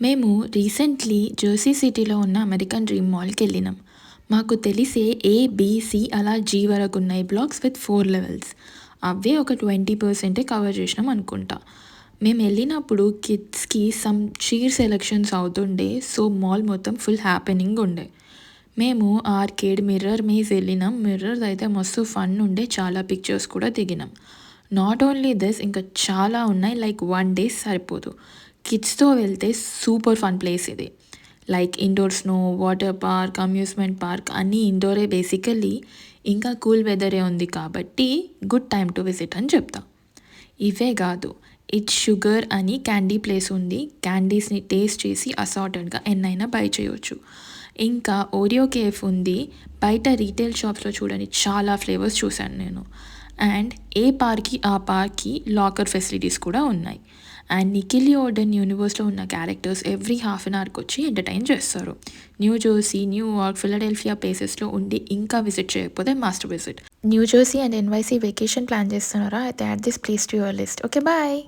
మేము recently Jersey సిటీలో ఉన్న అమెరికన్ డ్రీమ్ మాల్‌కి వెళ్ళినాం. మాకు తెలిసే ఏ, బి, సి అలా జీ వరకు ఉన్నాయి బ్లాక్స్ విత్ 4 లెవెల్స్. అవే ఒక 20% కవర్ చేసినాం అనుకుంటా. మేము వెళ్ళినప్పుడు కిడ్స్‌కి సమ్ చీర్ సెలక్షన్స్ అవుతుండే. సో, మాల్ మొత్తం ఫుల్ హ్యాపెనింగ్ ఉండే. మేము ఆర్కేడ్, మిర్రర్ మేజ్ వెళ్ళినాం. మిర్రర్‌ది అయితే మస్తు ఫన్ ఉండే. చాలా పిక్చర్స్ కూడా దిగినాం. నాట్ ఓన్లీ దిస్ ఇంకా చాలా ఉన్నాయి. లైక్ 1 డే సరిపోదు. కిడ్స్‌తో వెళ్తే సూపర్ ఫన్ ప్లేస్ ఇది. Like indoor snow, water park, amusement park అన్నీ ఇండోరే బేసికల్లీ. ఇంకా కూల్ వెదరే ఉంది కాబట్టి గుడ్ టైమ్ టు విజిట్ అని చెప్తా. ఇవే కాదు, ఇట్స్ షుగర్ అని క్యాండీ ప్లేస్ ఉంది. క్యాండీస్‌ని టేస్ట్ చేసి అసార్టెడ్‌గా ఎన్నైనా బై చేయొచ్చు. ఇంకా ఓరియో కేఫ్ ఉంది. బయట రీటైల్ షాప్స్‌లో చూడని చాలా ఫ్లేవర్స్ చూశాను నేను. అండ్ ఏ పార్క్‌కి ఆ పార్క్‌కి లాకర్ ఫెసిలిటీస్ కూడా ఉన్నాయి. అండ్ నికెలియోడన్ యూనివర్స్‌లో ఉన్న క్యారెక్టర్స్ ఎవ్రీ హాఫ్ అన్ అవర్‌కి వచ్చి ఎంటర్‌టైన్ చేస్తారు. న్యూ జెర్సీ, న్యూయార్క్, ఫిలడెల్ఫియా ప్లేసెస్‌లో ఉండి ఇంకా విజిట్ చేయకపోతే must visit. New Jersey and NYC vacation plan చేస్తున్నారా? అయితే add this place to your list. Okay bye.